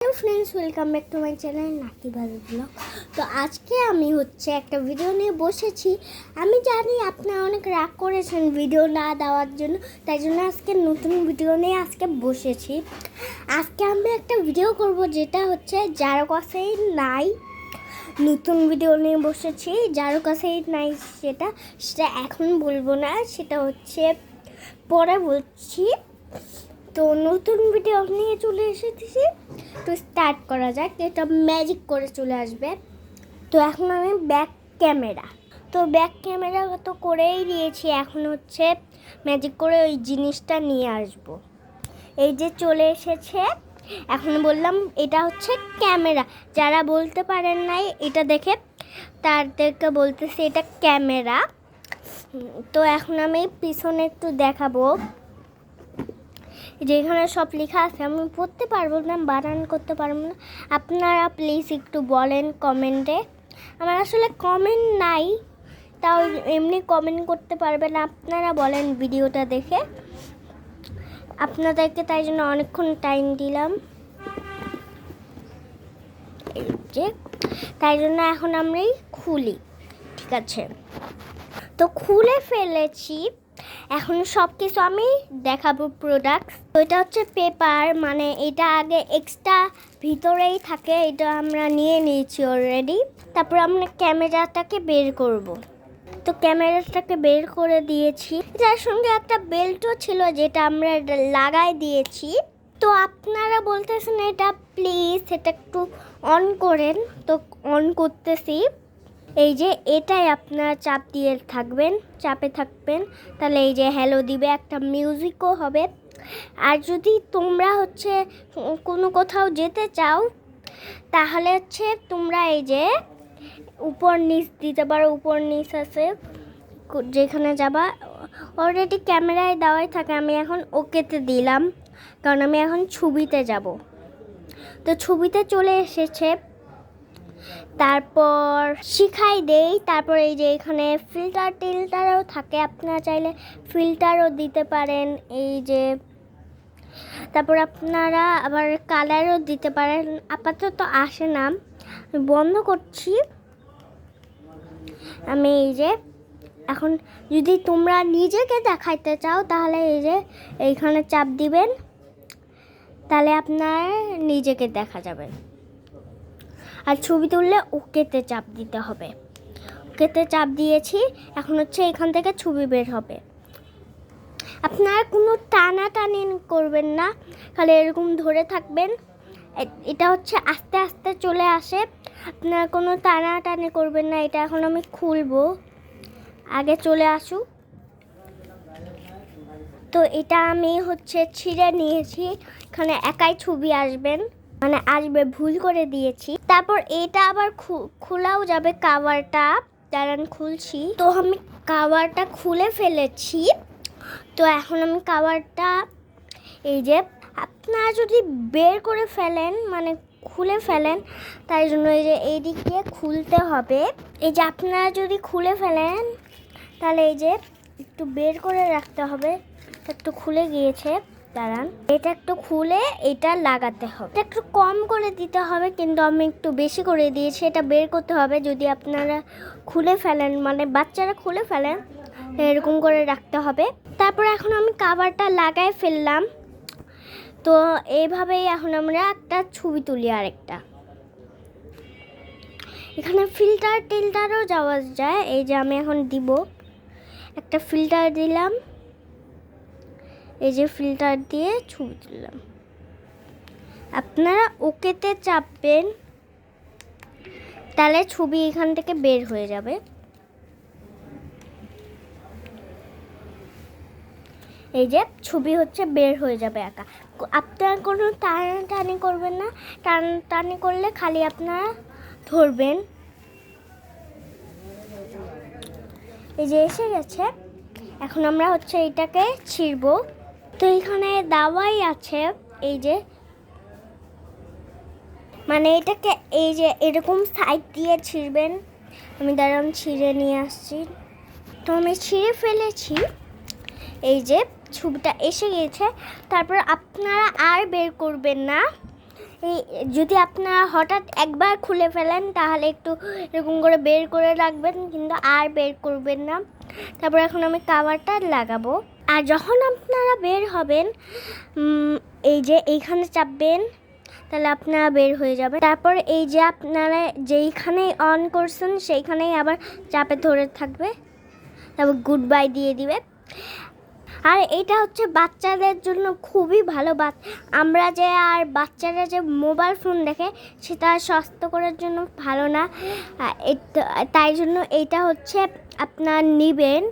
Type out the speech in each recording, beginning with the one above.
Hello friends, welcome back to my channel নাকি ভালো blog. তো আজকে আমি একটা ভিডিও নিয়ে বসেছি। আমি জানি আপনারা অনেক রাগ করেছেন ভিডিও না দেওয়ার জন্য, তাই জন্য আজকে নতুন ভিডিও নিয়ে বসেছি। আজকে আমি একটা ভিডিও করব যেটা যার কাছেই নাই। নতুন ভিডিও নিয়ে বসেছি, যার কাছেই নাই সেটা এখন বলবো না, সেটা পরে বলছি। তো নতুন ভিডিও নিয়ে চলে এসেছি, তো স্টার্ট করা যাক। এটা ম্যাজিক করে চলে আসবে। তো এখন আমি ব্যাক ক্যামেরা তো করেই দিয়েছি। এখন ম্যাজিক করে ওই জিনিসটা নিয়ে আসব। এই যে চলে এসেছে। এখন বললাম এটা ক্যামেরা। যারা বলতে পারেন নাই এটা দেখে, তাদেরকে বলতেছি এটা ক্যামেরা। তো এখন আমি পিছনে একটু দেখাবো। যেখানে সব লেখা আছে আমি পড়তে পারবো না, বানান করতে পারবো না। আপনারা প্লিজ একটু বলেন কমেন্টে। আমার আসলে কমেন্ট নাই, তাও এমনি কমেন্ট করতে পারবেন। আপনারা বলেন ভিডিওটা দেখে। আপনাদেরকে তাই জন্য অনেকক্ষণ টাইম দিলাম। তাই জন্য এখন আমি খুলি। ঠিক আছে, তো খুলে ফেলেছি। এখন সব কিছু আমি দেখাবো প্রোডাক্টস। তো এটা পেপার, মানে এটা আগে এক্সট্রা ভিতরেই থাকে, এটা আমরা নিয়ে নিয়েছি অলরেডি। তারপর আমরা ক্যামেরাটাকে বের করব। তো ক্যামেরাটাকে বের করে দিয়েছি। যার সঙ্গে একটা বেল্টও ছিল, যেটা আমরা লাগাই দিয়েছি। তো আপনারা বলতেছেন এটা প্লিজ এটা একটু অন করেন, তো অন করতেছি। এই যে এটাই আপনারা চাপে থাকবেন, তাহলে এই যে হ্যালো দিবে, একটা মিউজিকও হবে। আর যদি তোমরা কোনো কোথাও যেতে চাও, তাহলে তোমরা এই যে উপর নিচ দিতে পারো। উপর নিচ আছে, যেখানে যাবা অলরেডি ক্যামেরায় দেওয়াই থাকে। আমি এখন ওকেতে দিলাম, কারণ আমি এখন ছবিতে যাব। তো ছবিতে চলে এসেছে। তারপর শিখাই দেই। তারপর এই যে এখানে ফিল্টারও থাকে, আপনারা চাইলে ফিল্টারও দিতে পারেন। এই যে তারপর আপনারা আবার কালারও দিতে পারেন। আপাতত আসে না, বন্ধ করছি আমি। এই যে এখন যদি তোমরা নিজেকে দেখাইতে চাও, তাহলে এই যে এইখানে চাপ দিবেন, তাহলে আপনার নিজেকে দেখা যাবে। আর ছবি তুললে ওকেতে চাপ দিতে হবে। ওকেতে চাপ দিয়েছি। এখন এখান থেকে ছবি বের হবে। আপনারা কোনো টানাটানি করবেন না, খালি এরকম ধরে থাকবেন। এটা আস্তে আস্তে চলে আসে, আপনারা কোনো টানাটানি করবেন না। এটা এখন আমি খুলবো, আগে চলে আসুক। তো এটা আমি ছিঁড়ে নিয়েছি। এখানে একাই ছবি আসবে, ভুল করে দিয়েছি। তারপর এটা আবার খোলাও যাবে কাভারটা। দাঁড়ান খুলছি। তো আমি কাভারটা খুলে ফেলেছি। তো এখন আমি কাভারটা, এই যে আপনারা যদি বের করে ফেলেন, মানে খুলে ফেলেন, তাই জন্য এই যে এই দিক দিয়ে খুলতে হবে। এই যে আপনারা যদি খুলে ফেলেন, তাহলে এই যে একটু বের করে রাখতে হবে। একটু খুলে গিয়েছে, দাঁড়ান। এটা একটু খুলে এটা লাগাতে হবে। এটা একটু কম করে দিতে হবে, কিন্তু আমি একটু বেশি করে দিয়েছি। এটা বের করতে হবে। যদি আপনারা খুলে ফেলেন, মানে বাচ্চারা খুলে ফেলেন, এরকম করে রাখতে হবে। তারপর এখন আমি কাভারটা লাগাই ফেললাম। তো এইভাবেই এখন আমরা একটা ছবি তুলি। আরেকটা এখানে ফিল্টারও যাওয়া যায়। এই যে আমি এখন দিব, একটা ফিল্টার দিলাম। এই যে ফিল্টার দিয়ে ছবি তুললাম। আপনারা ওকেতে চাপবেন, তাহলে ছবি এখান থেকে বের হয়ে যাবে। এই যে ছবি বের হয়ে যাবে একা। আপনারা কোনো টানাটানি করবেন না। টানাটানি করলে খালি আপনারা ধরবেন। এই যে এসে গেছে। এখন আমরা এটাকে ছিঁড়বো। তো এখানে দাওয়াই আছে। এই যে মানে এটাকে এই যে এরকম সাইড দিয়ে ছিঁড়বেন। আমি দাঁড়ান ছিঁড়ে নিয়ে আসছি। তো আমি ছিঁড়ে ফেলেছি। এই যে ছবিটা এসে গেছে। তারপর আপনারা আর বের করবেন না, এই যদি আপনারা হঠাৎ একবার খুলে ফেলেন তাহলে একটু এরকম করে বের করে রাখবেন, কিন্তু আর বের করবেন না। তারপর এখন আমি কাভারটা লাগাবো। আর যখন আপনারা বের হবেন এই যে এইখানে চাপবেন, তাহলে আপনারা বের হয়ে যাবে। তারপর এই যে আপনারা যেইখানে অন করছেন সেইখানেই আবার চাপে ধরে থাকবে, তারপর গুড বাই দিয়ে দিবে। আর এটা হচ্ছে বাচ্চাদের জন্য খুবই ভালো। আমরা যে আর বাচ্চারা যে মোবাইল ফোন দেখে সেটা স্বাস্থ্যকরের জন্য ভালো না, তাই জন্য এইটা হচ্ছে আপনার নেবেন।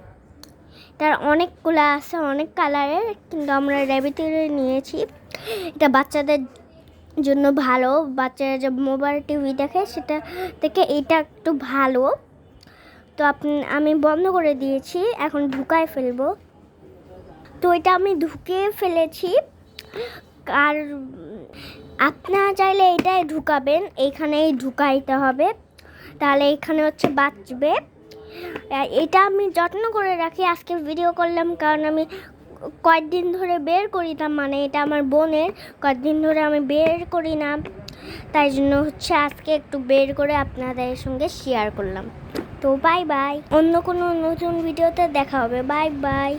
তার অনেকগুলো আছে, অনেক কালারের, কিন্তু আমরা র্যাবিটের নিয়েছি। এটা বাচ্চাদের জন্য ভালো, বাচ্চারা যে মোবাইল টিভি দেখে সেটা থেকে এটা একটু ভালো। তো আমি বন্ধ করে দিয়েছি, এখন ঢুকায় ফেলবো। তো এটা আমি ঢুকে ফেলেছি। আর আপনারা চাইলে এটাই ঢুকাবেন, এইখানেই ঢুকাইতে হবে, তাহলে এখানে হচ্ছে বাঁচবে। এটা আমি যত্ন করে রাখি, আজকে ভিডিও করলাম কারণ আমি কয়েকদিন ধরে বের করি না, মানে এটা আমার বোনের, কয়েকদিন ধরে আমি বের করি না, তাই জন্য হচ্ছে আজকে একটু বের করে আপনাদের সঙ্গে শেয়ার করলাম। তো বাই বাই, অন্য কোনো নতুন ভিডিওতে দেখা হবে। Bye bye.